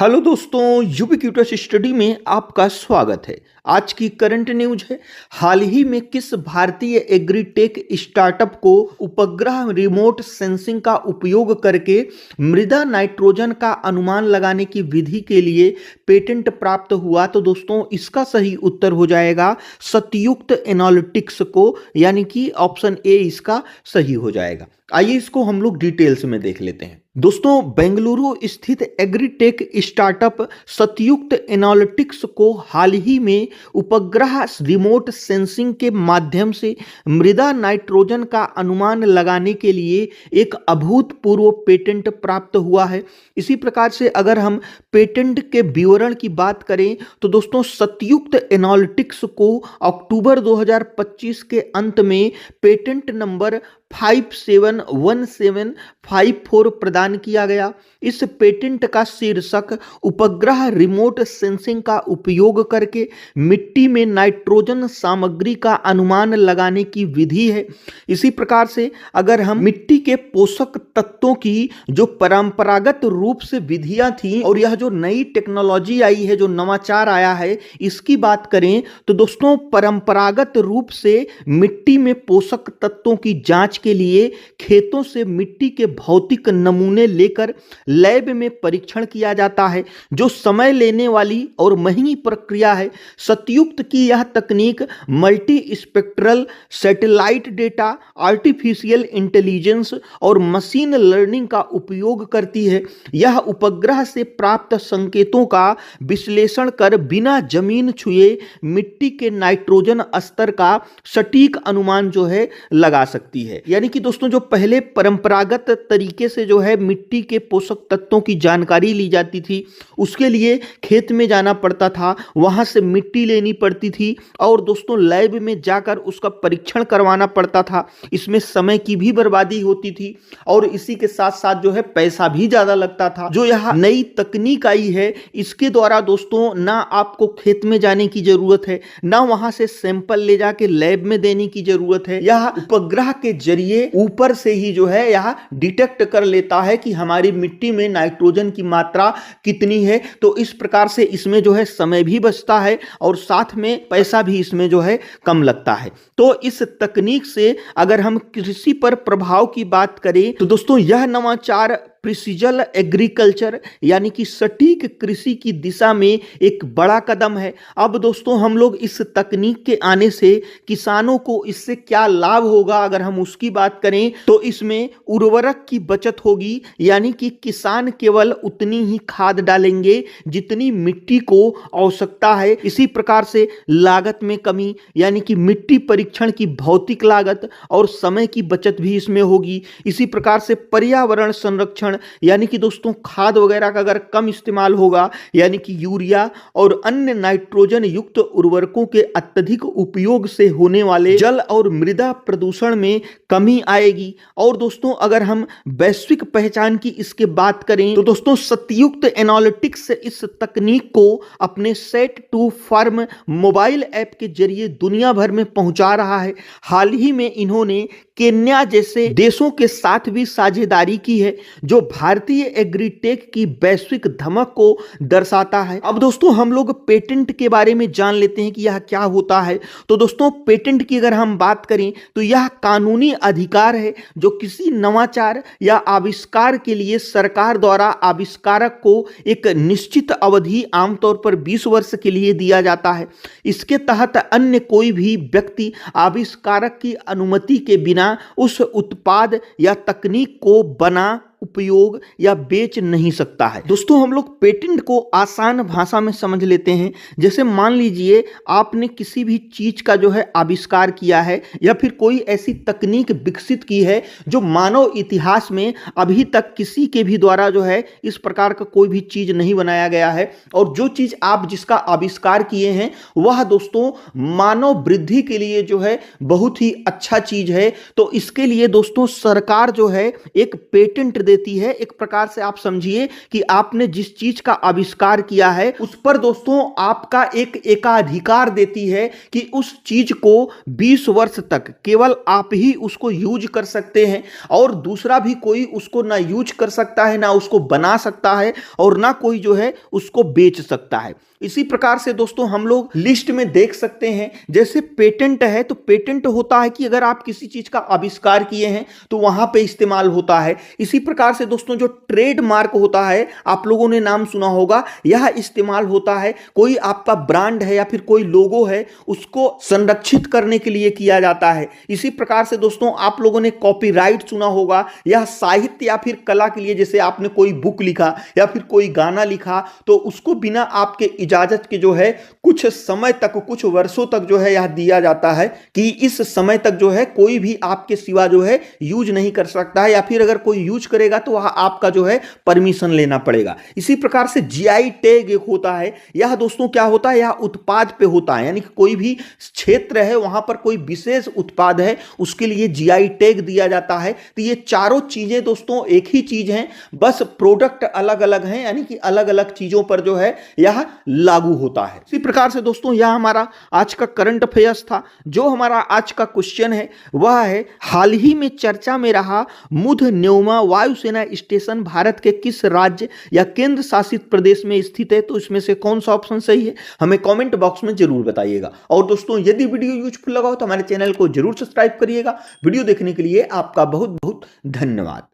Hello दोस्तों, ubiquitous study में आपका स्वागत है। आज की करंट न्यूज है, हाल ही में किस भारतीय एग्रीटेक स्टार्टअप को उपग्रह रिमोट सेंसिंग का उपयोग करके मृदा नाइट्रोजन का अनुमान लगाने की विधि के लिए पेटेंट प्राप्त हुआ। तो दोस्तों इसका सही उत्तर हो जाएगा सतयुक्त एनालिटिक्स को, यानी कि ऑप्शन ए इसका सही हो जाएगा। आइए इसको हम लोग डिटेल्स में देख लेते हैं। दोस्तों बेंगलुरु स्थित एग्रीटेक स्टार्टअप सतयुक्त एनालिटिक्स को हाल ही में उपग्रह रिमोट सेंसिंग के माध्यम से मृदा नाइट्रोजन का अनुमान लगाने के लिए एक अभूतपूर्व पेटेंट प्राप्त हुआ है। इसी प्रकार से अगर हम पेटेंट के विवरण की बात करें तो दोस्तों सतयुक्त एनालिटिक्स को अक्टूबर 2025 के अंत में पेटेंट नंबर 571754 प्रदान किया गया। इस पेटेंट का शीर्षक उपग्रह रिमोट सेंसिंग का उपयोग करके मिट्टी में नाइट्रोजन सामग्री का अनुमान लगाने की विधि है। इसी प्रकार से अगर हम मिट्टी के पोषक तत्वों की जो परंपरागत रूप से विधियां थी और यह जो नई टेक्नोलॉजी आई है, जो नवाचार आया है, इसकी बात करें तो दोस्तों परंपरागत रूप से मिट्टी में पोषक तत्वों की जांच के लिए खेतों से मिट्टी के भौतिक नमूने लेकर लैब में परीक्षण किया जाता है, जो समय लेने वाली और महंगी प्रक्रिया है। सतयुक्त की यह तकनीक multi spectral satellite data, artificial intelligence और मशीन लर्निंग का उपयोग करती है। यह उपग्रह से प्राप्त संकेतों का विश्लेषण कर बिना जमीन छुए मिट्टी के नाइट्रोजन स्तर का सटीक अनुमान जो है लगा सकती है। यानी कि दोस्तों जो पहले परंपरागत तरीके से जो है मिट्टी के पोषक तत्वों की जानकारी ली जाती थी, उसके लिए खेत में जाना पड़ता था, वहां से मिट्टी लेनी पड़ती थी और दोस्तों लैब में जाकर उसका परीक्षण करवाना पड़ता था। इसमें समय की भी बर्बादी होती थी और इसी के साथ साथ जो है पैसा भी ज्यादा लगता था। जो यह नई तकनीक आई है, इसके द्वारा दोस्तों ना आपको खेत में जाने की जरूरत है, ना वहां से सैंपल ले जाके लैब में देने की जरूरत है। यह उपग्रह के जरिए ऊपर से ही जो है यह डिटेक्ट कर लेता है कि हमारी मिट्टी में नाइट्रोजन की मात्रा कितनी है। तो इस प्रकार से इसमें जो है समय भी बचता है और साथ में पैसा भी इसमें जो है कम लगता है। तो इस तकनीक से अगर हम कृषि पर प्रभाव की बात करें तो दोस्तों यह नवाचार प्रिसीजन एग्रीकल्चर यानी कि सटीक कृषि की दिशा में एक बड़ा कदम है। अब दोस्तों हम लोग इस तकनीक के आने से किसानों को इससे क्या लाभ होगा, अगर हम उसकी बात करें तो इसमें उर्वरक की बचत होगी, यानी कि किसान केवल उतनी ही खाद डालेंगे जितनी मिट्टी को आवश्यकता है। इसी प्रकार से लागत में कमी, यानी कि मिट्टी परीक्षण की भौतिक लागत और समय की बचत भी इसमें होगी। इसी प्रकार से पर्यावरण संरक्षण, यानी कि दोस्तों खाद वगैरह का अगर कम इस्तेमाल होगा, यानी कि यूरिया और अन्य नाइट्रोजन युक्त उर्वरकों के अत्यधिक उपयोग से होने वाले जल और मृदा प्रदूषण में कमी आएगी। और दोस्तों अगर हम वैश्विक पहचान की इसके बात करें तो दोस्तों सतयुक्त एनालिटिक्स इस तकनीक को अपने set to farm mobile app के जरिए दुनिया भर में पहुंचा रहा है। हाल ही में इन्होंने केन्या जैसे देशों के साथ भी साझेदारी की है, जो भारतीय एग्रीटेक की वैश्विक धमक को दर्शाता है। अब दोस्तों हम लोग पेटेंट के बारे में जान लेते हैं कि यह क्या होता है। तो दोस्तों पेटेंट की अगर हम बात करें तो यह कानूनी अधिकार है जो किसी नवाचार या आविष्कार के लिए सरकार द्वारा आविष्कारक को एक निश्चित अवधि, आमतौर पर 20 वर्ष के लिए दिया जाता है। इसके तहत अन्य कोई भी व्यक्ति आविष्कारक की अनुमति के बिना उस उत्पाद या तकनीक को बना, उपयोग या बेच नहीं सकता है। दोस्तों हम लोग पेटेंट को आसान भाषा में समझ लेते हैं। जैसे मान लीजिए आपने किसी भी चीज का जो है आविष्कार किया है या फिर कोई ऐसी तकनीक विकसित की है जो मानव इतिहास में अभी तक किसी के भी द्वारा जो है इस प्रकार का कोई भी चीज नहीं बनाया गया है, और जो चीज आप जिसका आविष्कार किए हैं वह दोस्तों मानव वृद्धि के लिए जो है बहुत ही अच्छा चीज है। तो इसके लिए दोस्तों सरकार जो है एक पेटेंट देती है। एक प्रकार से आप समझिए कि आपने जिस चीज का आविष्कार किया है उस पर दोस्तों आपका एक एकाधिकार देती है कि उस चीज को 20 वर्ष तक केवल आप ही उसको यूज कर सकते हैं और दूसरा भी कोई उसको ना यूज कर सकता है, ना उसको बना सकता है और ना कोई जो है उसको बेच सकता है। इसी प्रकार से दोस्तों हम लोग लिस्ट में देख सकते हैं, जैसे पेटेंट है तो पेटेंट होता है कि अगर आप किसी चीज का आविष्कार किए हैं तो वहां पे इस्तेमाल होता है। इसी प्रकार से दोस्तों जो ट्रेडमार्क होता है, आप लोगों ने नाम सुना होगा, यह इस्तेमाल होता है। कोई आपका ब्रांड है या फिर कोई लोगो है उसको संरक्षित करने के लिए किया जाता है। इसी प्रकार से दोस्तों आप लोगों ने कॉपीराइट सुना होगा, यह साहित्य या फिर कला के लिए, जैसे आपने कोई बुक लिखा या फिर कोई गाना लिखा तो उसको बिना आपके इजाजत के जो है कुछ समय तक, कुछ वर्षों तक जो है यह दिया जाता है कि इस समय तक जो है कोई भी आपके सिवा जो है यूज नहीं कर सकता है, या फिर अगर कोई यूज करेगा तो वह आपका जो है परमिशन लेना पड़ेगा। इसी प्रकार से जीआई टैग एक होता है। यह दोस्तों क्या होता है, यह उत्पाद पे होता है, यानी कि कोई भी क्षेत्र है वहां पर कोई विशेष उत्पाद है उसके लिए जीआई टैग दिया जाता है। तो ये चारों चीजें दोस्तों एक ही चीज हैं, बस प्रोडक्ट अलग अलग हैं, यानी कि अलग अलग चीजों पर जो है यह लागू होता है। इसी प्रकार से दोस्तों यह हमारा आज का करंट अफेयर्स था। जो हमारा आज का क्वेश्चन है वह है, हाल ही में चर्चा में रहा मुध न्योमा वायुसेना स्टेशन भारत के किस राज्य या केंद्र शासित प्रदेश में स्थित है? तो इसमें से कौन सा ऑप्शन सही है हमें कमेंट बॉक्स में जरूर बताइएगा। और दोस्तों यदि वीडियो यूजफुल लगा हो तो हमारे चैनल को जरूर सब्सक्राइब करिएगा। वीडियो देखने के लिए आपका बहुत बहुत धन्यवाद।